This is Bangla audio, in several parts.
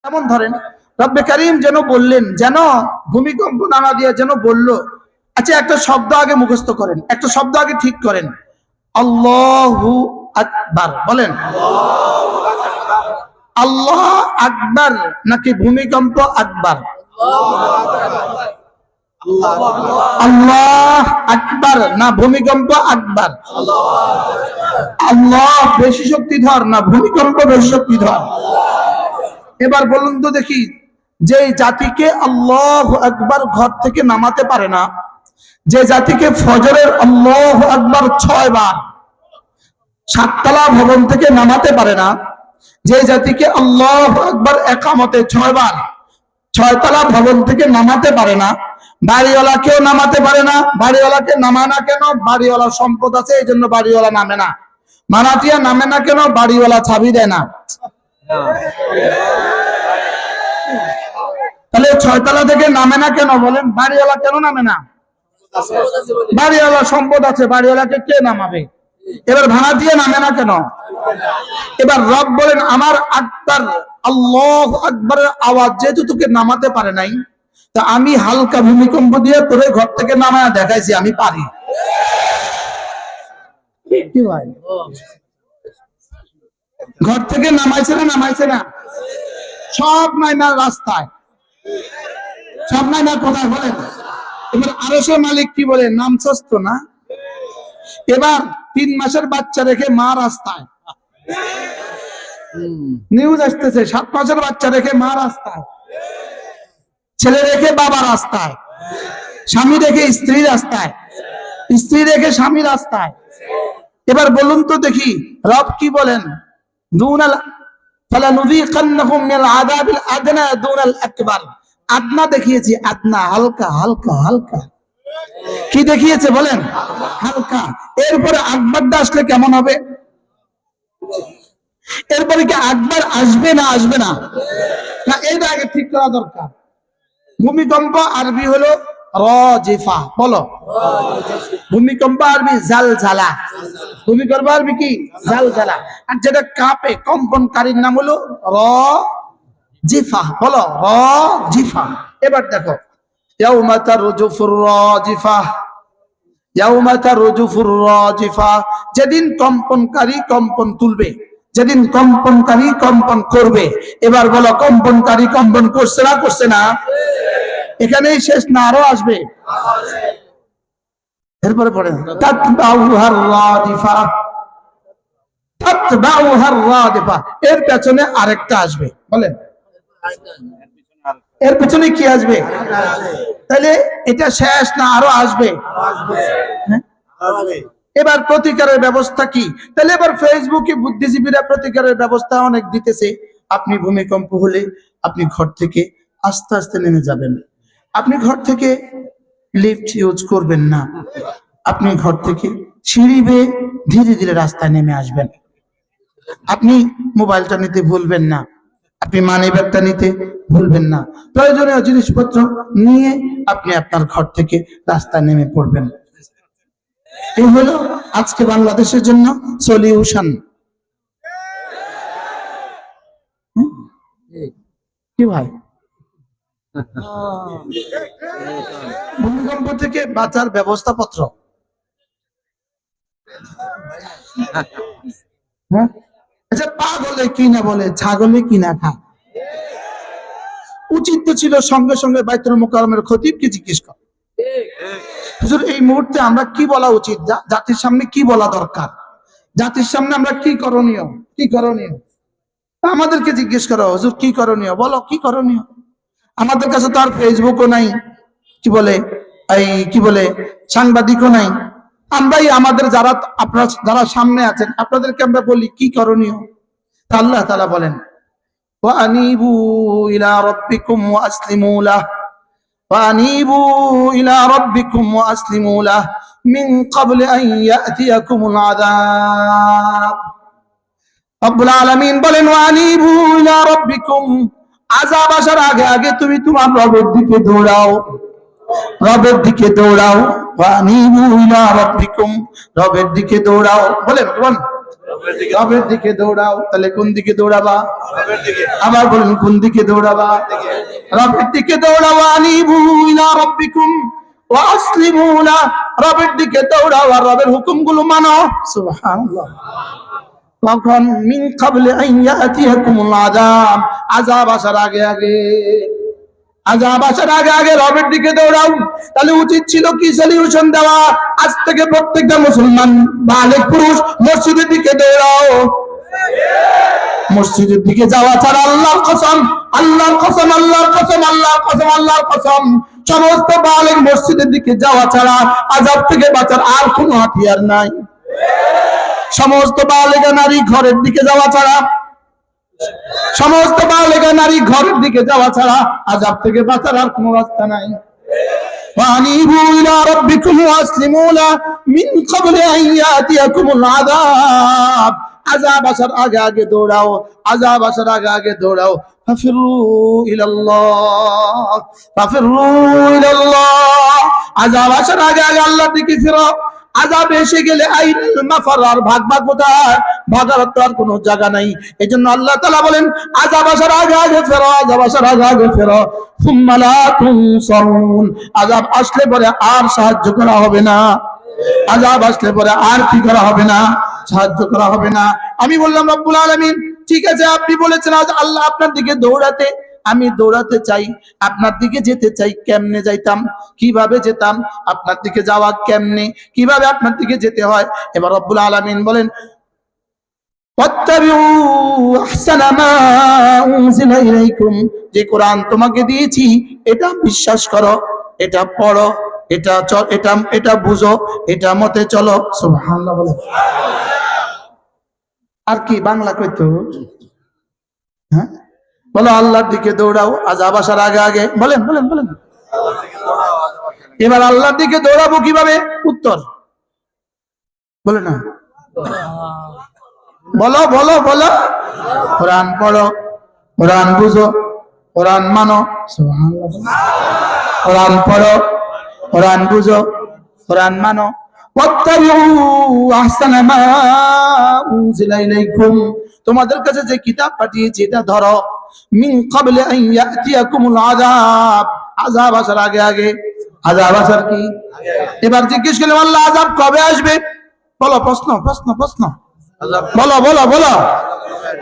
যেমন ধরেন রব্বে কারীম যেন বললেন, যেন ভূমিকম্প নামা দিয়ে যেন বলল। আচ্ছা, একটা শব্দ আগে মুখস্থ করেন, একটা শব্দ আগে ঠিক করেন। আল্লাহু আকবার বলেন। আল্লাহ আকবার নাকি ভূমিকম্প আকবার? আল্লাহ আকবার না ভূমিকম্প আকবার? আল্লাহ বেশি শক্তিধর না ভূমিকম্প বেশি শক্তিধর? এবার বলুন তো দেখি, যে জাতিকে আল্লাহু আকবার ঘর থেকে নামাতে পারে না, যে জাতিকে ফজরের আল্লাহু আকবার 6 বার সাততলা ভবন থেকে নামাতে পারে না, যে জাতিকে আল্লাহু আকবার একামতে 6 বার 6তলা ভবন থেকে নামাতে পারে না, বাড়িওয়ালাকেও নামাতে পারে না। বাড়িওয়ালাকে নামায় না কেন? বাড়িওয়ালার সম্পদ আছে, এই জন্য বাড়িওয়ালা নামে না। মারাটিয়া নামে না কেন? বাড়িওয়ালা চাবি দেয় না। তাহলে 6তলা থেকে নামে না কেন বলেন? বাড়িওয়ালা কেন নামে না? বাড়িওয়ালা সম্পদ আছে, বাড়িওয়ালাকে কে নামাবে? এবার ভাড়া দিয়ে নামে না কেন? এবার রব বলেন, আমার আকবার আল্লাহু আকবারের আওয়াজ যেহেতু তোকে নামাতে পারে নাই, তা আমি হালকা ভূমিকম্প দিয়ে তোরে ঘর থেকে নামায় দেখাইছি আমি পারি। কি ভাই, ঘর থেকে নামাইছে না? নামাইছে না? সব নাই না রাস্তায়, সব নাই না কোথায় বলেন? এবার আরশের মালিক কি বলে? নামছস তো না? এবার 3 মাসের বাচ্চা রেখে মা রাস্তায়, নিউজ আসতেছে 7 মাসের বাচ্চা রেখে মা রাস্তায়, ছেলে রেখে বাবা রাস্তায়, স্বামী রেখে স্ত্রী রাস্তায়, স্ত্রী রেখে স্বামী রাস্তায়। এবার বলুন তো দেখি রব কি বলেন? দুনাল ফালানুযীকান্নাহুম মিনাল আযাবিল আদনা দুনাল আকবার। আদনা দেখিয়েছি, আদনা হালকা হালকা হালকা। কি দেখিয়েছে বলেন? হালকা। এরপরে আকবারটা আসলে কেমন হবে? এরপরে কি আকবার আসবে না আসবে না? না, এটা আগে ঠিক করা দরকার। ভূমিকম্প আরবি হলো রাজিফা, বলো। ভূমিকম্প আরবি জালজালা। ভূমিকম্প আরবি কি? জালজালা। আর যেটা কাঁপে কম্পনকারীর নাম হলো রাজিফা, বলো রাজিফা। এবার দেখো, ইয়াউমা তারজুফুর রাজিফা, ইয়াউমা তারজুফুর রাজিফা, যেদিন কম্পনকারী কম্পন তুলবে, যেদিন কম্পনকারী কম্পন করবে। এবার বলো, কম্পনকারী কম্পন করছে না করছে না? এখানেই শেষ না, আরো আসবে। এরপরে পড়ে তাতবাউহার রাদিফা, তাতবাউহার রাদিফা, এর পেছনে আরেকটা আসবে, বলেন এর পেছনে কি আসবে? তাহলে এটা শেষ না, আরো আসবে? এবার প্রতিকারের ব্যবস্থা কি? তাহলে এবার ফেসবুকে বুদ্ধিজীবীরা প্রতিকারের ব্যবস্থা অনেক দিতেছে। আপনি ভূমিকম্প হলে আপনি ঘর থেকে আস্তে আস্তে নেমে যাবেন, আপনি ঘর থেকে লিফট ইউজ করবেন না, আপনি ঘর থেকে সিঁড়ি বেয়ে ধীরে ধীরে রাস্তায় নেমে আসবেন, আপনি মোবাইলটা নিতে ভুলবেন না, আপনি মানি ব্যাগটা নিতে ভুলবেন না, প্রয়োজনীয় জিনিসপত্র নিয়ে আপনি আপনার ঘর থেকে রাস্তায় নেমে পড়বেন। এই হলো আজকে বাংলাদেশের জন্য সলিউশন। কি ভাই, ভূমিকম্প থেকে বাঁচার ব্যবস্থাপত্র? হ্যাঁ, আচ্ছা, পাগলে কি না বলে, ছাগলে কি না খায়? উচিত তো ছিল সঙ্গে সঙ্গে বাইতুল মুকাররমের খতিবকে জিজ্ঞেস করা, হুজুর এই মুহূর্তে আমরা কি বলা উচিত, জাতির সামনে কি বলা দরকার, জাতির সামনে আমরা কি করণীয়, কি করণীয়? আমাদেরকে জিজ্ঞেস করো, হুজুর কি করণীয়, বলো কি করণীয়? আমাদের কাছে তো আর ফেসবুকও নাই, কি বলে এই কি বলে সাংবাদিকও নাই। আমরাই আমাদের যারা আপনারা যারা সামনে আছেন আপনাদেরকে আমরা বলি কি করণীয়। আল্লাহ তাআলা বলেন, ওয়া আনিবু ইলা রাব্বিকুম ওয়া আসলিমু লাহ, ওয়া আনিবু ইলা রাব্বিকুম ওয়া আসলিমু লাহ মিন ক্বাবলি আন ইয়াতিয়াকুমুল আযাব। রব্বুল আলামিন বলেন, ওয়া আনিবু ইলা রাব্বিকুম, আযাব আসার আগে আগে তুমি তোমার রবের দিকে দৌড়াও, রবের দিকে দৌড়াও। ওয়া আনিবু ইলা রাব্বিকুম, রবের দিকে দৌড়াও। বলেন বলেন, রবের দিকে দৌড়াও। তাহলে কোন দিকে দৌড়াবা? আবার বলুন, কোন দিকে দৌড়াবা? রবের দিকে দৌড়াও। আনিবু ইলা রাব্বিকুম ওয়া আসলিমু লা, রবের দিকে দৌড়াও আর রবের হুকুমগুলো মানো। সুবহানাল্লাহ। তখন মিন ক্বাবলি আন ইয়াতিয়াকুমুল আযাব, আযাব আসার আগে আগে, আযাব আসার আগে আগে রবের দিকে দৌড়াও। তাহলে উচিত ছিল কি সলিউশন দেওয়া? আজ থেকে প্রত্যেকটা মুসলমান বালেগ পুরুষ মসজিদের দিকে দৌড়াও। মসজিদের দিকে যাওয়া ছাড়া আল্লাহর কসম, আল্লাহর কসম, আল্লাহর কসম, আল্লাহর কসম, আল্লাহর কসম, সমস্ত বালেগ মসজিদের দিকে যাওয়া ছাড়া আযাব থেকে বাঁচার আর কোনো হাতিয়ার নাই। সমস্ত বালেগা নারী ঘরের দিকে যাওয়া ছাড়া, সমস্ত বালেগা নারী ঘরের দিকে যাওয়া ছাড়া আযাব থেকে বাঁচার আর কোনো রাস্তা নাই। وأنيبوا إلى ربكم وأسلموا له من قبل أن يأتيكم العذاب, আযাব আসার আগে আগে দৌড়াও, আযাব আসার আগে আগে দৌড়াও। ফাফিরু ইলাল্লাহ, ফাফিরু ইলাল্লাহ, আযাব আসার আগে আগে আল্লাহর দিকে ফিরো। আযাব এসে গেলে আইনাল মাফার, আর ভাগবা কোথায়? ভাগার তো আর কোনো জায়গা নাই। এজন্য আল্লাহ তাআলা বলেন আযাব আসার আগে আগে ফেরো, আযাব আসার আগে আগে ফেরো। সুম্মা লা তুনসারুন, আযাব আসলে পরে আর সাহায্য করা হবে না। আযাব আসলে পরে আর কি করা হবে না? সাহায্য করা হবে না। আমি বললাম রব্বুল আলামিন ঠিক আছে, আপনি বলেছেন আজ আল্লাহ আপনার দিকে দৌড়াতে, আমি দৌড়াতে চাই, আপনার দিকে যেতে চাই। কেমনে যাইতাম? কিভাবে যেতাম? আপনার দিকে যাওয়া কেমনে? কিভাবে আপনার দিকে যেতে হয়? এবার রব্বুল আলামিন বলেন ওয়াত্তাবিউ আহসানা মা উনজিলা ইলাইকুম, যে কোরআন তোমাকে দিয়েছি এটা বিশ্বাস করো, এটা পড়ো, এটা এটা বুঝো, এটা মতে চলো। সুবহানাল্লাহ বলো। আর কি বাংলা কইতো? হ্যাঁ বলো, আল্লাহর দিকে দৌড়াও আযাব আসার আগে আগে। বলেন বলেন বলেন। এবার আল্লাহর দিকে দৌড়াবো কিভাবে? উত্তর বলে না, বলো বলো বলো। কোরআন পড়ো, কোরআন বুঝো, কোরআন মানো। সুবহানাল্লাহ। কোরআন পড়ো, কোরআন বুঝো, কোরআন মানো। ওয়াত্তাবিউ আহসানা মা উনজিলা ইলাইকুম, তোমাদের কাছে যে কিতাব পাঠিয়েছি এটা ধরো। মিন ক্বাবলি আন ইয়াতিয়াকুমুল আযাব, আযাব আসার আগে আগে। আযাব আসার কি? এবার জিজ্ঞেস করলাম আল্লাহ আযাব কবে আসবে? বলো, প্রশ্ন প্রশ্ন প্রশ্ন, বলো বলো বলো।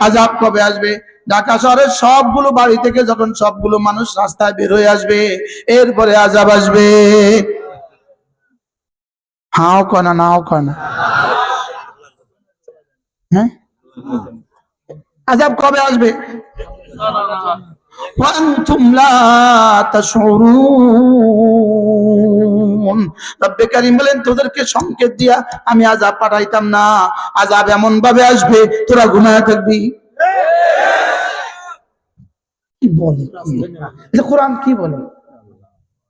আযাব কবে আসবে? ঢাকা শহরের সবগুলো বাড়ি থেকে যখন সবগুলো মানুষ রাস্তায় বের হয়ে আসবে, এরপরে আযাব আসবে। হাও কনা নাও কনা, হ্যাঁ আযাব কবে আসবে? ওয়ান্তুম লা তাশউরুন, রব্বে কারীম বলেন তোদেরকে সংকেত দিয়া আমি আযাব পাঠাইতাম না। আযাব এমন ভাবে আসবে তোরা ঘুমায় থাকবি। কি বলে? এটা কোরআন কি বলে?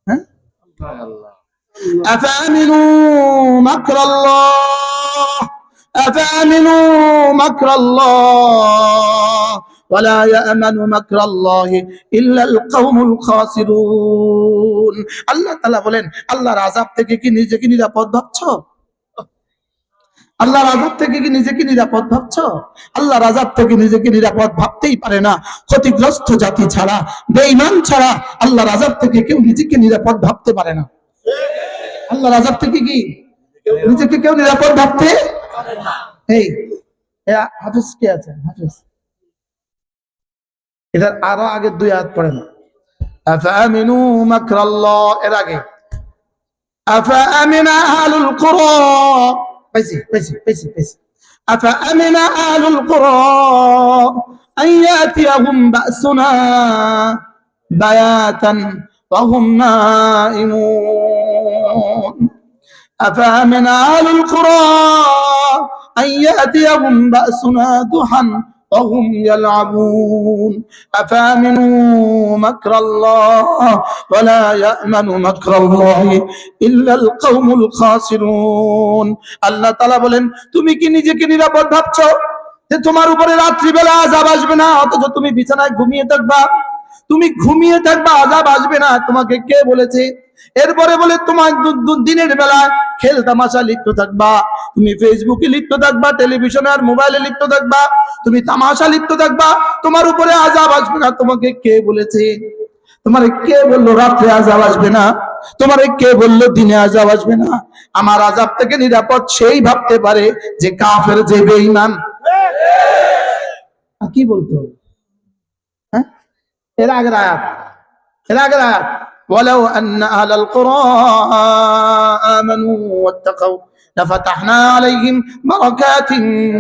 হ্যাঁ আফামিনু মাকরাল্লাহ, আফামিনু মাকরাল্লাহ ওয়ালা ইয়ামানু মাকরাল্লাহি ইল্লাল কওমুল খাসিরুন। আল্লাহ তাআলা বলেন আল্লাহর আযাব থেকে কি নিজেকে নিরাপদ ভাবছো? আল্লাহর আযাব থেকে কি নিজেকে নিরাপদ ভাবছো? আল্লাহর আযাব থেকে নিজেকে নিরাপদ ভাবতেই পারে না ক্ষতিগ্রস্ত জাতি ছাড়া, বেঈমান ছাড়া আল্লাহর আযাব থেকে কেউ নিজেকে নিরাপদ ভাবতে পারে না। আল্লাহর আযাব থেকে কি নিজেকে কেউ নিরাপদ ভাবতে পারে না। এই হাফেজ কে আছেন? হাফেজ এটার আরো আগে দুই আয়াত পড়েন। আফামিনু মাকরাল্লাহ, এর আগে আফামিনা আহলুল কুরা, পাইছি পাইছি পাইছি পাইছি। আফামিনা আহলুল কুরা আন ইয়াতিয়াহুম বাসুনা বায়াতান ওয়া হুম নাইমুন। আফামিনা আহলুল কুরা আন ইয়াতিয়াহুম বাসুনা দুহান وهم يلعبون أفامنوا مكر الله ولا يأمن مكر الله إلا القوم الخاسرون। আল্লাহ তাআলা বলেন তুমি কি নিজেকে নিরাপদ ভাবছো যে তোমার উপরে রাত্রি বেলা আযাব আসবে না, অথচ তুমি বিছানায় ঘুমিয়ে থাকবা? তুমি ঘুমিয়ে থাকবা, আযাব আসবে না, তোমাকে কে বলেছে? এরপরে বলে তোমার দিনের বেলা খেল তামাশা লিপ্ত থাকবা, তুমি ফেসবুকে লিপ্ত থাকবা, টেলিভিশনে আর মোবাইলে লিপ্ত থাকবা, তুমি তামাশা লিপ্ত থাকবা, তোমার উপরে আযাব আসবে না। তোমাকে কে বলেছে? তোমারে কে বললো রাত্রে আযাব আসবে না? তোমারে কে বললো দিনে আযাব আসবে না? আমার আযাব থেকে নিরাপদ সেই ভাবতে পারে যে কাফের, যে বেঈমান। কি বলতো? হ্যাঁ, এর আগের আয়াত, ولو أن أهل القرى آمنوا واتقوا لفتحنا عليهم بركات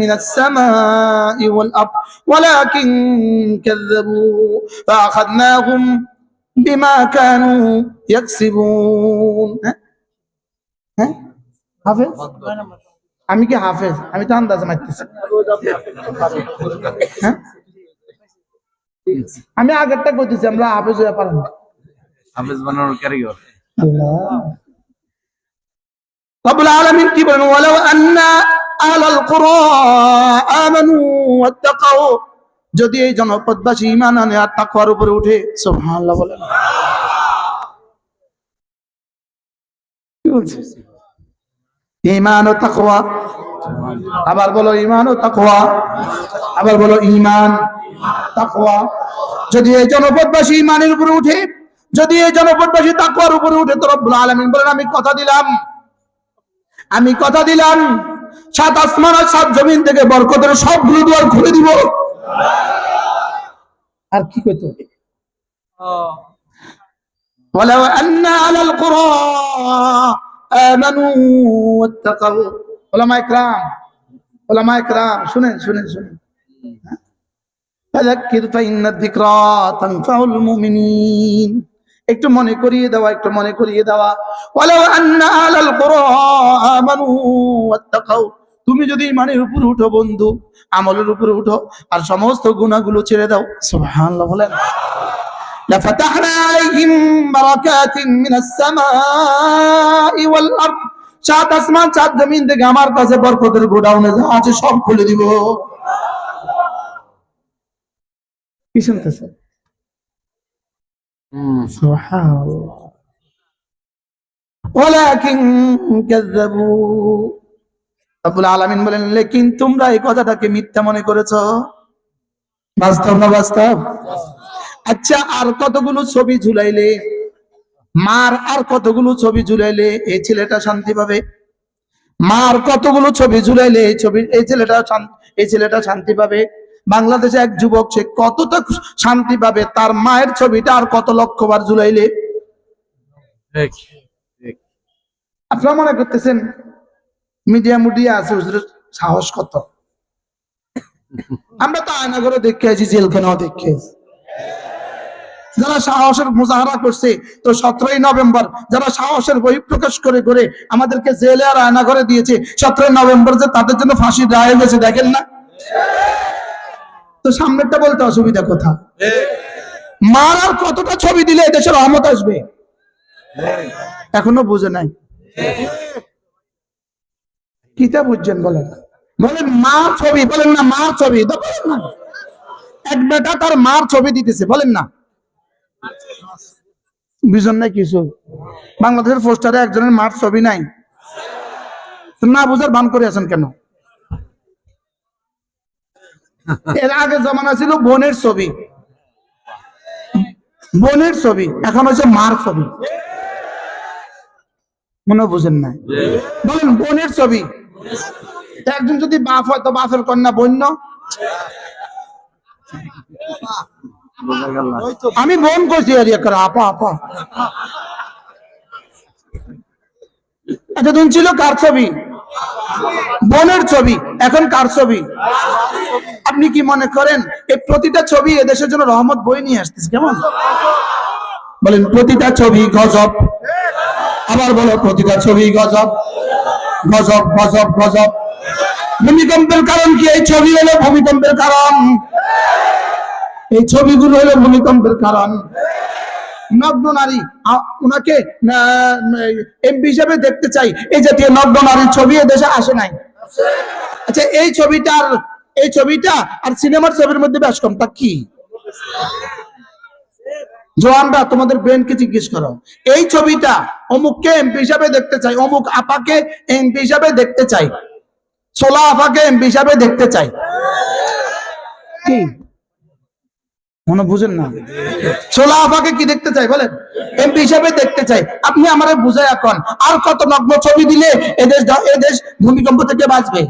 من السماء والأرض ولكن كذبوا فأخذناهم بما كانوا يكسبون. حافظ؟ আমি কি হাফেজ? আমি তো আন্দাজে মারতেছি। আমি আগেরটা কইতেছি, আমরা হাফেজ হয়ে পারেন না। হাফেজ বানানোর কারিগর আল্লাহ রব্বুল আলামিন কি বলেন? ওয়ালাউ আন্না আহলাল কুরা আমানু ওয়াত্তাকাউ, যদি এই জনপদবাসী ঈমান আনে আর তাকওয়ার উপরে উঠে। সুবহানাল্লাহ বলেন। কি বলছে? ঈমান ও তাকওয়া। আবার বলো ঈমান ও তাকওয়া। আবার বলো ঈমান, তাকওয়া। যদি এই জনপদবাসী ঈমানের উপরে উঠে, যদি এই জনপদবাসী তাকওয়ার উপরে উঠে, তো রব্বুল আলামিন বলেন আমি কথা দিলাম 7 আসমান আর 7 জমিন থেকে বরকতের সবগুলো দুয়ার খুলে দিব। আর কি কইতো? ওয়ালাউ আন্না আলাল কুরা আমানু ওয়াত্তাকাউ। উলামা ইকরাম শুনেন। ফাযাক্কির ফাইন্নাদ যিকরা তানফাউল মুমিনিন। একটু মনে করিয়ে দেওয়া। ওয়ালাউ আন্না আহলাল কুরা আমানু ওয়াত্তাকাউ, তুমি যদি ঈমানের উপরে উঠো বন্ধু, আমলের উপরে উঠো আর সমস্ত গুনাহগুলো ছেড়ে দাও। সুবহানাল্লাহ বলেন। লাফাতাহনা আলাইহিম বারাকাতিন মিনাস সামাই ওয়াল আরদ, 7 আসমান 7 জমিন থেকে আমার কাছে বরকতের গোডাউনে যা আছে সব খুলে দিব। কি শুনতেছেন? সুবহানাল্লাহ। ওয়ালাকিন কাযাবু, রব্বুল আলামিন বলেন লেকিন তোমরা এই কথাটাকে মিথ্যা মনে করেছো। বাস্তব না বাস্তব? আচ্ছা, আর কতগুলো ছবি ঝুলাইলে, মার আর কতগুলো ছবি ঝুলাইলে এই ছেলেটা শান্তি পাবে? মার কতগুলো ছবি ঝুলাইলে এই ছেলেটা শান্তি পাবে? বাংলাদেশে এক যুবক, সে কতটা শান্তি পাবে তার মায়ের ছবিটা আর কত লক্ষবার ঝুলাইলে? আপনারা মনে করতেছেন মিডিয়া আছে, সাহস কত? আমরা তো আয়না করে দেখে আছি, জেলখানাও দেখে আছি। যারা সাহসের মুজাহারা করছে, তো 17ই নভেম্বর যারা সাহসের বই প্রকাশ করে আমাদেরকে জেলে আর আয়না করে দিয়েছে, 17ই নভেম্বর যে তাদের জন্য ফাঁসির রায় হয়েছে, দেখেন না? তো সামনেরটা বলতে অসুবিধা কোথা? মার আর কতটা ছবি দিলে দেশের রহমত আসবে? এখনো বুঝে নাই। কিতা বুঝছেন বলেন? মার ছবি, বলেন না মার ছবি, বলেন না। এক বেটা তার মার ছবি দিতেছে, বলেন না। বুঝেন না কিছু? বাংলাদেশের পোস্টারে একজনের মার ছবি নাই, না বুঝার ভান করে আছেন কেন? এর আগে জমানা ছিল বোনের ছবি, এখন হচ্ছে মার ছবি। মনে বুঝেন নাই? বলেন বোনের ছবি। একজন যদি বাপ হয় তো বাপের কন্যা বোন না? আমি বোন কইছি আর আপা। এতদিন ছিল কার ছবি? বোনের ছবি। এখন কার ছবি? আপনি কি মনে করেন এই প্রতিটা ছবি এদেশের জন্য রহমত বই নিয়ে আসতেছে? কেমন বলেন? প্রতিটা ছবি গজব। আবার বলো, প্রতিটা ছবি গজব। ভূমিকম্পের কারণ কি? এই ছবি হলো ভূমিকম্পের কারণ। এই ছবিগুলো হলো ভূমিকম্পের কারণ। নগ্ন নারী, ওনাকে এমপি হিসেবে দেখতে চাই, এই জাতীয় নগ্ন নারীর ছবি দেশে আসে নাই। আচ্ছা, এই ছবিটা আর সিনেমার ছবির মধ্যে বেশ কম, তা কি? জওয়ানরা তোমাদের ব্রেনকে জিজ্ঞেস করো, এই ছবিটা অমুককে এমপি হিসাবে দেখতে চাই, অমুক আপাকে এমপি হিসাবে দেখতে চাই, সোলা আপাকে এমপি হিসাবে দেখতে চাই, কি মনে বুঝেন না? সোলা আপাকে কি দেখতে চাই বলেন? এমপি হিসাবে দেখতে চাই। আপনি আমারে বুঝাই এখন আর কত নগ্ন ছবি দিলে এদেশ ভূমিকম্প থেকে বাঁচবে?